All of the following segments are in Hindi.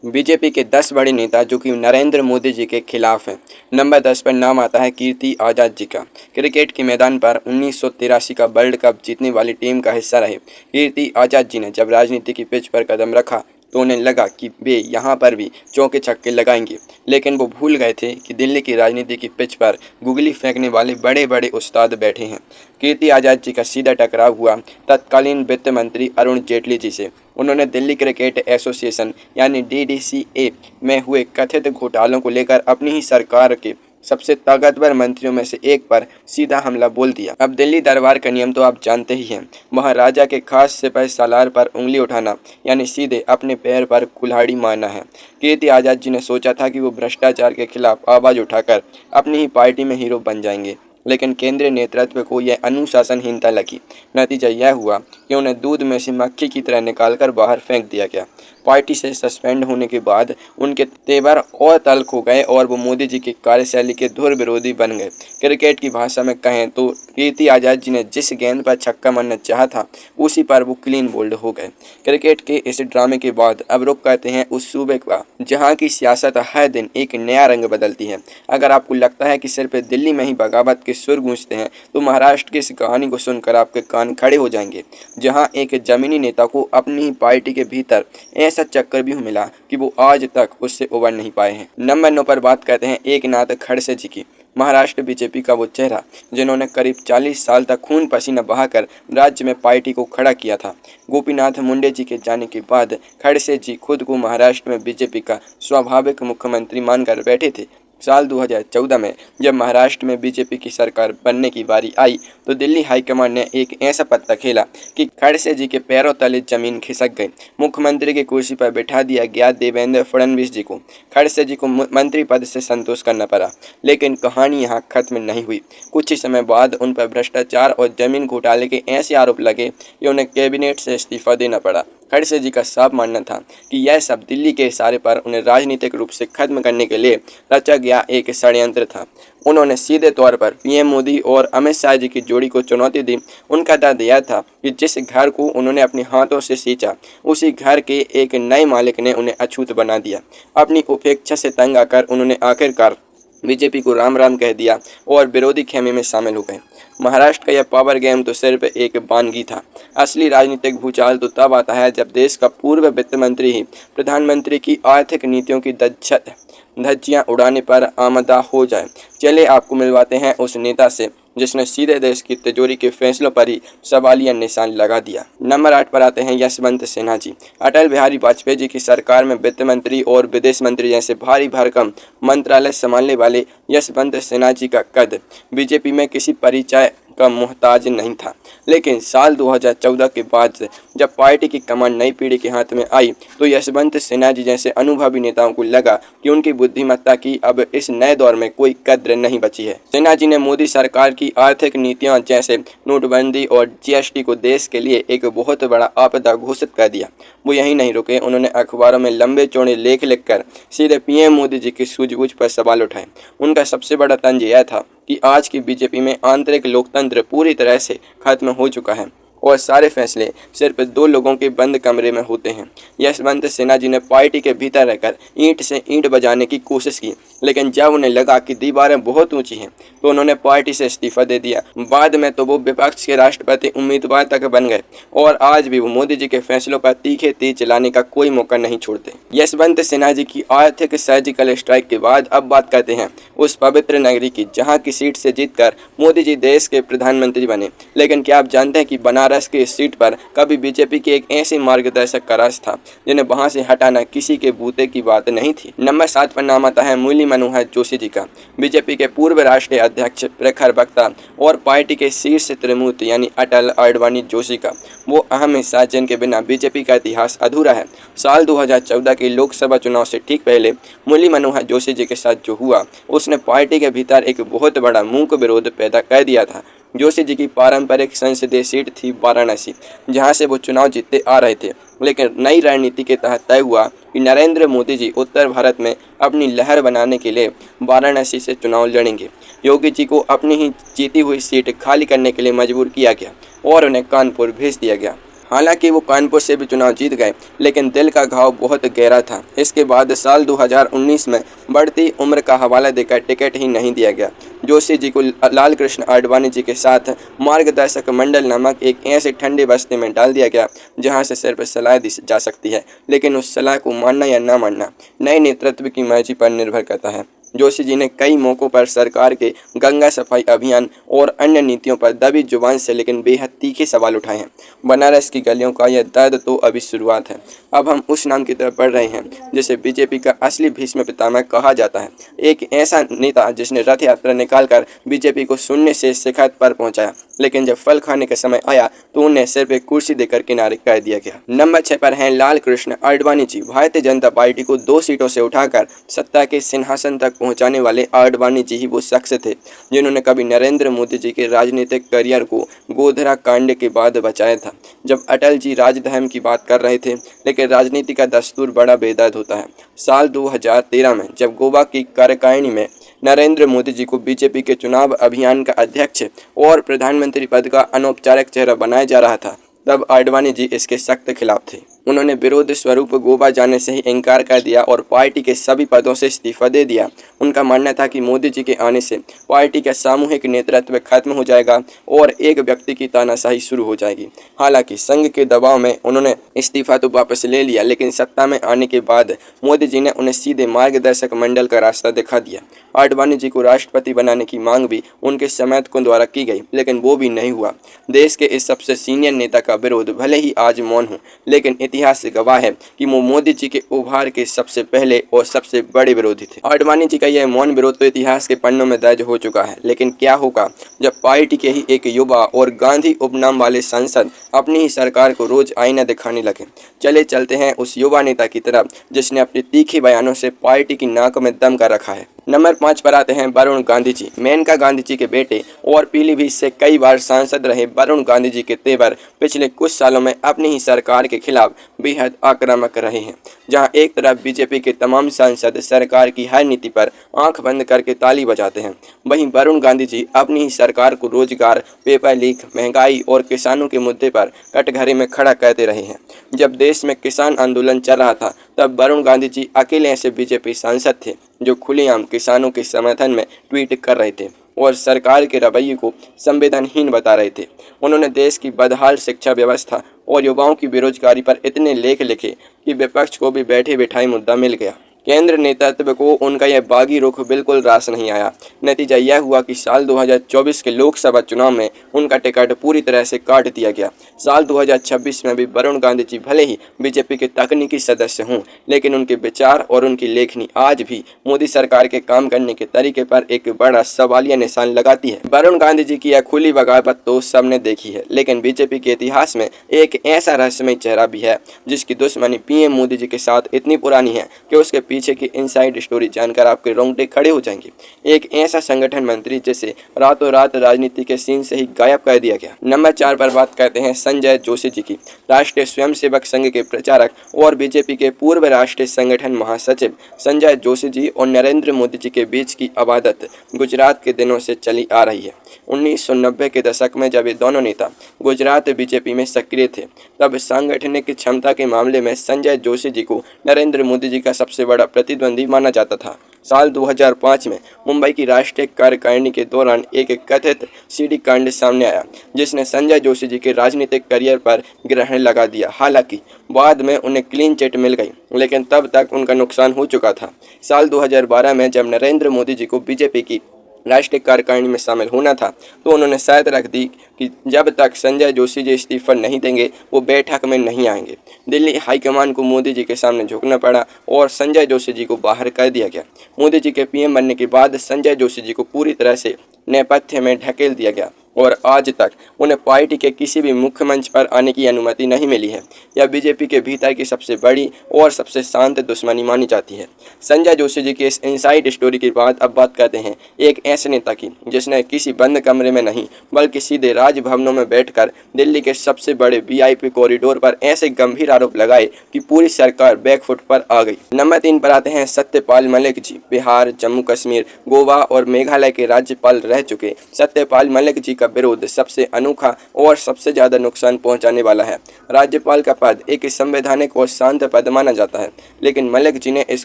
बीजेपी के 10 बड़े नेता जो कि नरेंद्र मोदी जी के खिलाफ हैं। नंबर 10 पर नाम आता है कीर्ति आजाद जी का। क्रिकेट के मैदान पर 1983 का वर्ल्ड कप जीतने वाली टीम का हिस्सा रहे कीर्ति आजाद जी ने जब राजनीति की पिच पर कदम रखा तो उन्हें लगा कि वे यहाँ पर भी चौके छक्के लगाएंगे, लेकिन वो भूल गए थे कि दिल्ली की राजनीति की पिच पर गुगली फेंकने वाले बड़े बड़े उस्ताद बैठे हैं। कीर्ति आजाद जी का सीधा टकराव हुआ तत्कालीन वित्त मंत्री अरुण जेटली जी से। उन्होंने दिल्ली क्रिकेट एसोसिएशन यानी DDCA में हुए कथित घोटालों को लेकर अपनी ही सरकार के सबसे ताकतवर मंत्रियों में से एक पर सीधा हमला बोल दिया। अब दिल्ली दरबार का नियम तो आप जानते ही हैं, वहाँ राजा के खास सिपाही सालार पर उंगली उठाना यानी सीधे अपने पैर पर कुल्हाड़ी मारना है। कीर्ति आजाद जी ने सोचा था कि वो भ्रष्टाचार के खिलाफ आवाज़ उठाकर अपनी ही पार्टी में हीरो बन जाएंगे, लेकिन केंद्रीय नेतृत्व को यह अनुशासनहीनता लगी। नतीजा यह हुआ कि उन्हें दूध में से मक्खी की तरह निकालकर बाहर फेंक दिया गया। पार्टी से सस्पेंड होने के बाद उनके तेवर और तल्ख हो गए और वो मोदी जी की कार्यशैली के धुर विरोधी बन गए। क्रिकेट की भाषा में कहें तो कीर्ति आजाद जी ने जिस गेंद पर छक्का मारना चाहा था उसी पर वो क्लीन बोल्ड हो गए। क्रिकेट के इस ड्रामे के बाद अब रुख करते हैं उस सूबे का जहाँ की सियासत हर दिन एक नया रंग बदलती है। अगर आपको लगता है कि सिर्फ दिल्ली में ही बगावत के सुर गूंजते हैं तो महाराष्ट्र की इस कहानी को सुनकर आपके कान खड़े हो जाएंगे, जहाँ एक जमीनी नेता को अपनी ही पार्टी के भीतर ऐसा चक्कर भी मिला कि वो आज तक उससे उबर नहीं पाए हैं। नंबर 9 पर बात करते हैं एकनाथ खड़से जी की। महाराष्ट्र बीजेपी का वो चेहरा जिन्होंने करीब 40 साल तक खून पसीना बहाकर राज्य में पार्टी को खड़ा किया था। गोपीनाथ मुंडे जी के जाने के बाद खड़से जी खुद को महाराष्ट्र में बीजेपी का स्वाभाविक मुख्यमंत्री मानकर बैठे थे। साल 2014 में जब महाराष्ट्र में बीजेपी की सरकार बनने की बारी आई तो दिल्ली हाईकमान ने एक ऐसा पत्ता खेला कि खड़से जी के पैरों तले जमीन खिसक गई। मुख्यमंत्री की कुर्सी पर बैठा दिया गया देवेंद्र फडणवीस जी को। खड़से जी को मंत्री पद से संतोष करना पड़ा, लेकिन कहानी यहाँ खत्म नहीं हुई। कुछ ही समय बाद उन पर भ्रष्टाचार और जमीन घोटाले के ऐसे आरोप लगे कि उन्हें कैबिनेट से इस्तीफा देना पड़ा। खड़से जी का साफ मानना था कि यह सब दिल्ली के इशारे पर उन्हें राजनीतिक रूप से खत्म करने के लिए रचा गया एक षड्यंत्र था। उन्होंने सीधे तौर पर PM मोदी और अमित शाह जी की जोड़ी को चुनौती दी। उनका दर्द यह था कि जिस घर को उन्होंने अपने हाथों से सींचा उसी घर के एक नए मालिक ने उन्हें अछूत बना दिया। अपनी उपेक्षा से तंग आकर उन्होंने आखिरकार बीजेपी को राम राम कह दिया और विरोधी खेमे में शामिल हो गए। महाराष्ट्र का यह पावर गेम तो सिर्फ एक वानगी था। असली राजनीतिक भूचाल तो तब आता है जब देश का पूर्व वित्त मंत्री ही प्रधानमंत्री की आर्थिक नीतियों की धज्जियां उड़ाने पर आमदा हो जाए। चले आपको मिलवाते हैं उस नेता से जिसने सीधे देश की तिजोरी के फैसलों पर ही सवालिया निशान लगा दिया। नंबर 8 पर आते हैं यशवंत सिन्हा जी। अटल बिहारी वाजपेयी जी की सरकार में वित्त मंत्री और विदेश मंत्री जैसे भारी भरकम मंत्रालय संभालने वाले यशवंत सिन्हा जी का कद बीजेपी में किसी परिचय का मोहताज नहीं था, लेकिन साल 2014 के बाद जब पार्टी की कमान नई पीढ़ी के हाथ में आई तो यशवंत सिन्हा जी जैसे अनुभवी नेताओं को लगा कि उनकी बुद्धिमत्ता की अब इस नए दौर में कोई कद्र नहीं बची है। सिन्हा जी ने मोदी सरकार की आर्थिक नीतियां जैसे नोटबंदी और GST को देश के लिए एक बहुत बड़ा आपदा घोषित कर दिया। वो यही नहीं रुके, उन्होंने अखबारों में लंबे चौड़े लेख लिखकर सीधे PM मोदी जी की सूझबूझ पर सवाल उठाए। उनका सबसे बड़ा तंज यह था कि आज की बीजेपी में आंतरिक लोकतंत्र पूरी तरह से खत्म हो चुका है और सारे फैसले सिर्फ 2 लोगों के बंद कमरे में होते हैं। यशवंत सिन्हा जी ने पार्टी के भीतर रहकर ईंट से ईंट बजाने की कोशिश की, लेकिन जब उन्हें लगा कि दीवारें बहुत ऊंची हैं तो उन्होंने पार्टी से इस्तीफा दे दिया। बाद में तो वो विपक्ष के राष्ट्रपति उम्मीदवार तक बन गए और आज भी वो मोदी जी के फैसलों पर तीखे तीर चलाने का कोई मौका नहीं छोड़ते। यशवंत सिन्हा जी की आर्थिक सर्जिकल स्ट्राइक के बाद अब बात करते हैं उस पवित्र नगरी की जहाँ की सीट से जीतकर मोदी जी देश के प्रधानमंत्री बने। लेकिन क्या आप जानते हैं कि बनारस की सीट पर कभी बीजेपी के एक ऐसे मार्गदर्शक का राज था जिन्हें वहां से हटाना किसी के बूते की बात नहीं थी। नंबर 7 पर नाम आता है मुरली मनोहर जोशी जी का। बीजेपी के पूर्व राष्ट्रीय अध्यक्ष, प्रखर वक्ता और पार्टी के शीर्ष त्रिमूर्ति यानी अटल आडवाणी जोशी का वो अहम हिस्सा जिनके बिना बीजेपी का इतिहास अधूरा है। साल 2014 के लोकसभा चुनाव से ठीक पहले मुरली मनोहर जोशी जी के साथ जो हुआ उसने पार्टी के भीतर एक बहुत बड़ा मूक विरोध पैदा कर दिया था। जोशी जी की पारंपरिक संसदीय सीट थी वाराणसी, जहां से वो चुनाव जीतते आ रहे थे, लेकिन नई रणनीति के तहत तय हुआ कि नरेंद्र मोदी जी उत्तर भारत में अपनी लहर बनाने के लिए वाराणसी से चुनाव लड़ेंगे। योगी जी को अपनी ही जीती हुई सीट खाली करने के लिए मजबूर किया गया और उन्हें कानपुर भेज दिया गया। हालांकि वो कानपुर से भी चुनाव जीत गए, लेकिन दिल का घाव बहुत गहरा था। इसके बाद साल 2019 में बढ़ती उम्र का हवाला देकर टिकट ही नहीं दिया गया। जोशी जी को लाल कृष्ण आडवाणी जी के साथ मार्गदर्शक मंडल नामक एक ऐसी ठंडी बस्ती में डाल दिया गया जहां से सिर्फ सलाह दी जा सकती है, लेकिन उस सलाह को मानना या ना मानना नए नेतृत्व की मर्जी पर निर्भर करता है। जोशी जी ने कई मौक़ों पर सरकार के गंगा सफाई अभियान और अन्य नीतियों पर दबी जुबान से लेकिन बेहद तीखे सवाल उठाए हैं। बनारस की गलियों का यह दर्द तो अभी शुरुआत है। अब हम उस नाम की तरफ बढ़ रहे हैं जिसे बीजेपी का असली भीष्म पितामह कहा जाता है। एक ऐसा नेता जिसने रथ यात्रा निकालकर बीजेपी को शून्य से शिखर पर पहुंचाया, लेकिन जब फल खाने का समय आया तो उन्हें सिर्फ एक कुर्सी देकर किनारे कर दिया गया। नंबर 6 पर हैं लाल कृष्ण आडवाणी जी। भारतीय जनता पार्टी को 2 सीटों से उठाकर सत्ता के सिंहासन तक पहुंचाने वाले आडवाणी जी ही वो शख्स थे जिन्होंने कभी नरेंद्र मोदी जी के राजनीतिक करियर को गोधरा कांड के बाद बचाया था, जब अटल जी राजधर्म की बात कर रहे थे। लेकिन राजनीति का दस्तूर बड़ा बेदर्द होता है। साल 2013 में जब गोवा की कार्यकारिणी में नरेंद्र मोदी जी को बीजेपी के चुनाव अभियान का अध्यक्ष और प्रधानमंत्री पद का अनौपचारिक चेहरा बनाया जा रहा था, तब आडवाणी जी इसके सख्त खिलाफ थे। उन्होंने विरोध स्वरूप गोवा जाने से ही इनकार कर दिया और पार्टी के सभी पदों से इस्तीफा दे दिया। उनका मानना था कि मोदी जी के आने से पार्टी का सामूहिक नेतृत्व खत्म हो जाएगा और एक व्यक्ति की तानाशाही शुरू हो जाएगी। हालांकि संघ के दबाव में उन्होंने इस्तीफा तो वापस ले लिया, लेकिन सत्ता में आने के बाद मोदी जी ने उन्हें सीधे मार्गदर्शक मंडल का रास्ता दिखा दिया। आडवाणी जी को राष्ट्रपति बनाने की मांग भी उनके समर्थकों द्वारा की गई, लेकिन वो भी नहीं हुआ। देश के इस सबसे सीनियर नेता का विरोध भले ही आज मौन हो, लेकिन इतिहास से गवाह है कि वो मोदी जी के उभार के सबसे पहले और सबसे बड़े विरोधी थे। आडवाणी जी का यह मौन विरोध तो इतिहास के पन्नों में दर्ज हो चुका है, लेकिन क्या होगा जब पार्टी के ही एक युवा और गांधी उपनाम वाले सांसद अपनी ही सरकार को रोज आईना दिखाने लगे। चले चलते हैं उस युवा नेता की तरफ जिसने अपने तीखे बयानों से पार्टी की नाक में दम कर रखा है। नंबर 5 पर आते हैं वरुण गांधी जी। मेनका गांधी जी के बेटे और पीलीभीत से कई बार सांसद रहे वरुण गांधी जी के तेवर पिछले कुछ सालों में अपनी ही सरकार के खिलाफ बेहद आक्रामक रहे हैं। जहां एक तरफ बीजेपी के तमाम सांसद सरकार की हर नीति पर आंख बंद करके ताली बजाते हैं, वहीं वरुण गांधी जी अपनी ही सरकार को रोजगार, पेपर लीक, महंगाई और किसानों के मुद्दे पर कटघरे में खड़ा करते रहे हैं। जब देश में किसान आंदोलन चल रहा था, तब वरुण गांधी जी अकेले ऐसे बीजेपी सांसद थे जो खुलेआम किसानों के समर्थन में ट्वीट कर रहे थे और सरकार के रवैये को संवेदनहीन बता रहे थे। उन्होंने देश की बदहाल शिक्षा व्यवस्था और युवाओं की बेरोजगारी पर इतने लेख लिखे कि विपक्ष को भी बैठे बैठाए मुद्दा मिल गया। केंद्र नेतृत्व को उनका यह बागी रुख बिल्कुल रास नहीं आया। नतीजा यह हुआ कि साल 2024 के लोकसभा चुनाव में उनका टिकट पूरी तरह से काट दिया गया। साल 2026 में भी वरुण गांधी जी भले ही बीजेपी के तकनीकी सदस्य हों, लेकिन उनके विचार और उनकी लेखनी आज भी मोदी सरकार के काम करने के तरीके पर एक बड़ा सवालिया निशान लगाती है। वरुण गांधी जी की यह खुली बगावत तो सबने देखी है, लेकिन बीजेपी के इतिहास में एक ऐसा रहस्यमय चेहरा भी है जिसकी दुश्मनी पीएम मोदी जी के साथ इतनी पुरानी है कि उसके पीछे की इनसाइड स्टोरी जानकर आपके रोंगटे खड़े हो जाएंगे। एक ऐसा संगठन मंत्री जिसे रातों रात राजनीति के सीन से ही गायब कर दिया गया। नंबर 4 पर बात करते हैं संजय जोशी जी की। राष्ट्रीय स्वयंसेवक संघ के प्रचारक और बीजेपी के पूर्व राष्ट्रीय संगठन महासचिव संजय जोशी जी और नरेंद्र मोदी जी के बीच की अबादत गुजरात के दिनों से चली आ रही है। 1990 के दशक में जब ये दोनों नेता गुजरात बीजेपी में सक्रिय थे, तब सांगठनिक क्षमता के मामले में संजय जोशी जी को नरेंद्र मोदी जी का सबसे बड़ा प्रतिद्वंदी माना जाता था। साल 2005 में मुंबई की राष्ट्रीय कार्यकारिणी के दौरान एक कथित सीडी कांड सामने आया जिसने संजय जोशी जी के राजनीतिक करियर पर ग्रहण लगा दिया। हालांकि बाद में उन्हें क्लीन चिट मिल गई, लेकिन तब तक उनका नुकसान हो चुका था। साल 2012 में जब नरेंद्र मोदी जी को बीजेपी की राष्ट्रीय कार्यकारिणी में शामिल होना था, तो उन्होंने शर्त रख दी कि जब तक संजय जोशी जी इस्तीफा नहीं देंगे वो बैठक में नहीं आएंगे। दिल्ली हाईकमान को मोदी जी के सामने झुकना पड़ा और संजय जोशी जी को बाहर कर दिया गया। मोदी जी के पीएम बनने के बाद संजय जोशी जी को पूरी तरह से नेपथ्य में ढकेल दिया गया और आज तक उन्हें पार्टी के किसी भी मुख्य मंच पर आने की अनुमति नहीं मिली है। यह बीजेपी के भीतर की सबसे बड़ी और सबसे शांत दुश्मनी मानी जाती है। संजय जोशी जी की इस इनसाइड स्टोरी के बाद अब बात करते हैं एक ऐसे नेता की जिसने किसी बंद कमरे में नहीं बल्कि सीधे राजभवनों में बैठकर दिल्ली के सबसे बड़े वीआईपी कॉरिडोर पर ऐसे गंभीर आरोप लगाए कि पूरी सरकार बैकफुट पर आ गई। नंबर 3 पर आते हैं सत्यपाल मलिक जी। बिहार, जम्मू कश्मीर, गोवा और मेघालय के राज्यपाल रह चुके सत्यपाल मलिक जी का विरोध सबसे अनोखा और सबसे ज़्यादा नुकसान पहुंचाने वाला है। राज्यपाल का पद एक संवैधानिक और शांत पद माना जाता है, लेकिन मलिक जी ने इस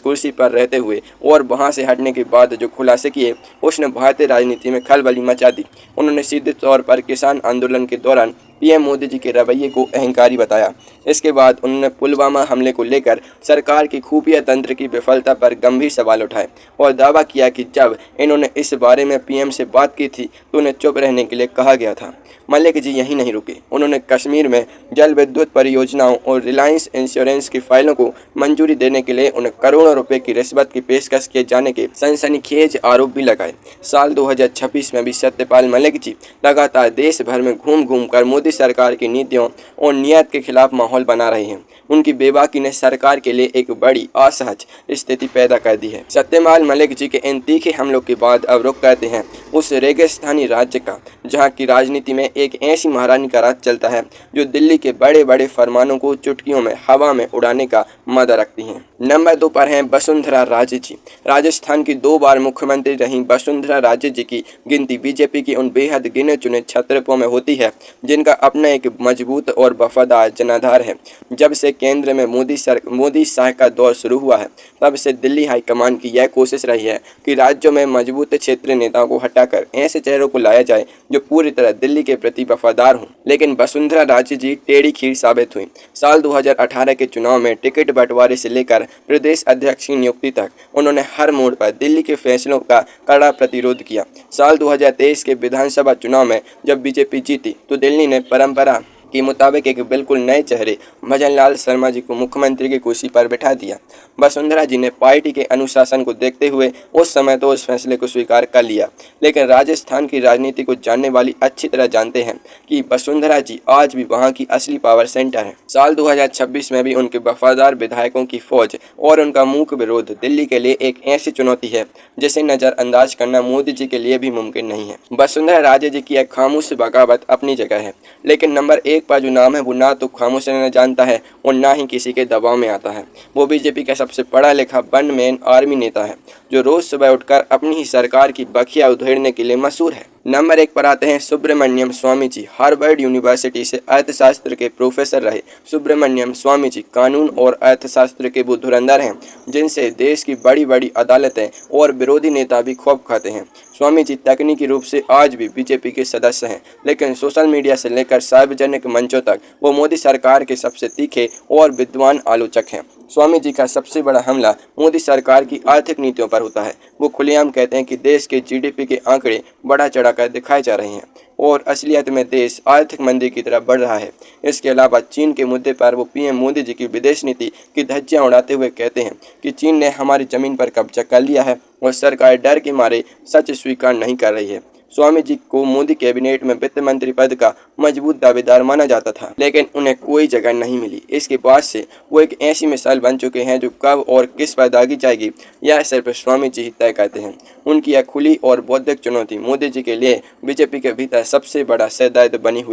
कुर्सी पर रहते हुए और वहां से हटने के बाद जो खुलासे किए उसने भारतीय राजनीति में खलबली मचा दी। उन्होंने सीधे तौर पर किसान आंदोलन के दौरान पीएम मोदी जी के रवैये को अहंकारी बताया। इसके बाद उन्होंने पुलवामा हमले को लेकर सरकार की खुफिया तंत्र की विफलता पर गंभीर सवाल उठाए और दावा किया कि जब इन्होंने इस बारे में पीएम से बात की थी तो उन्हें चुप रहने के लिए कहा गया था। मलिक जी यहीं नहीं रुके, उन्होंने कश्मीर में जल विद्युत परियोजनाओं और रिलायंस इंश्योरेंस की फाइलों को मंजूरी देने के लिए उन्हें करोड़ों रुपए की रिश्वत की पेशकश किए जाने के सनसनीखेज आरोप भी लगाए। साल 2026 में भी सत्यपाल मलिक जी लगातार देश भर में घूम घूम कर मोदी सरकार की नीतियों और नीयत के खिलाफ माहौल बना रहे हैं। उनकी बेबाकी ने सरकार के लिए एक बड़ी असहज स्थिति पैदा कर दी है। सत्यपाल मलिक जी के इन तीखे हमलों के बाद अब रुख करते हैं उस रेगिस्तानी राज्य का जहां की राजनीति में एक ऐसी महारानी का राज चलता है जो दिल्ली के बड़े बड़े फरमानों को चुटकियों में हवा में उड़ाने का मदा रखती हैं। नंबर 2 पर हैं वसुंधरा राजे जी। राजस्थान की 2 बार मुख्यमंत्री रही वसुंधरा राजे जी की गिनती बीजेपी की उन बेहद गिने चुने छत्रपों में होती है जिनका अपना एक मजबूत और वफादार जनाधार है। जब से केंद्र में मोदी शाह का दौर शुरू हुआ है तब से दिल्ली हाईकमान की यह कोशिश रही है कि राज्यों में मजबूत क्षेत्रीय नेताओं को हटाकर ऐसे चेहरों को लाया जाए जो पूरी तरह दिल्ली के प्रति वफादार हों। लेकिन वसुंधरा राजे जी टेढ़ी खीर साबित हुई। साल 2018 के चुनाव में टिकट बंटवारे से लेकर प्रदेश अध्यक्ष की नियुक्ति तक उन्होंने हर मोड़ पर दिल्ली के फैसलों का कड़ा प्रतिरोध किया। साल 2023 के विधानसभा चुनाव में जब बीजेपी जीती तो दिल्ली ने परंपरा के मुताबिक एक बिल्कुल नए चेहरे भजन लाल शर्मा जी को मुख्यमंत्री की कुर्सी पर बिठा दिया। वसुंधरा जी ने पार्टी के अनुशासन को देखते हुए उस समय तो उस फैसले को स्वीकार कर लिया, लेकिन राजस्थान की राजनीति को जानने वाली अच्छी तरह जानते हैं कि वसुंधरा जी आज भी वहां की असली पावर सेंटर है। साल 2026 में भी उनके वफादार विधायकों की फौज और उनका मूक विरोध दिल्ली के लिए एक ऐसी चुनौती है जिसे नजरअंदाज करना मोदी जी के लिए भी मुमकिन नहीं है। वसुंधरा राजे जी की एक खामोश बगावत अपनी जगह है, लेकिन नंबर 1 पर जो नाम है वो ना तो खामोश रहना जानता है और ना ही किसी के दबाव में आता है। वो बीजेपी का सबसे पढ़ा लिखा वन मैन आर्मी नेता है जो रोज सुबह उठकर अपनी ही सरकार की बखिया उधेड़ने के लिए मशहूर है। नंबर 1 पर आते हैं सुब्रमण्यम स्वामी जी। हार्वर्ड यूनिवर्सिटी से अर्थशास्त्र के प्रोफेसर रहे सुब्रमण्यम स्वामी जी कानून और अर्थशास्त्र के वो धुरंधर हैं जिनसे देश की बड़ी बड़ी अदालतें और विरोधी नेता भी खौफ खाते हैं। स्वामी जी तकनीकी रूप से आज भी बीजेपी के सदस्य हैं, लेकिन सोशल मीडिया से लेकर सार्वजनिक मंचों तक वो मोदी सरकार के सबसे तीखे और विद्वान आलोचक हैं। स्वामी जी का सबसे बड़ा हमला मोदी सरकार की आर्थिक नीतियों पर होता है। वो खुलेआम कहते हैं कि देश के जीडीपी के आंकड़े बढ़ा चढ़ाकर दिखाए जा रहे हैं और असलियत में देश आर्थिक मंदी की तरफ बढ़ रहा है। इसके अलावा चीन के मुद्दे पर वो पीएम मोदी जी की विदेश नीति की धज्जियां उड़ाते हुए कहते हैं कि चीन ने हमारी जमीन पर कब्जा कर लिया है और सरकार डर के मारे सच स्वीकार नहीं कर रही है। स्वामी जी को मोदी कैबिनेट में वित्त मंत्री पद का मजबूत दावेदार माना जाता था, लेकिन उन्हें कोई जगह नहीं मिली। इसके बाद से वो एक ऐसी मिसाल बन चुके हैं जो कब और किस पर दागी जाएगी यह सिर्फ स्वामी जी ही तय करते हैं। उनकी यह खुली और बौद्धिक चुनौती मोदी जी के लिए बीजेपी के भीतर सबसे बड़ा सह दायित्व बनी हुई।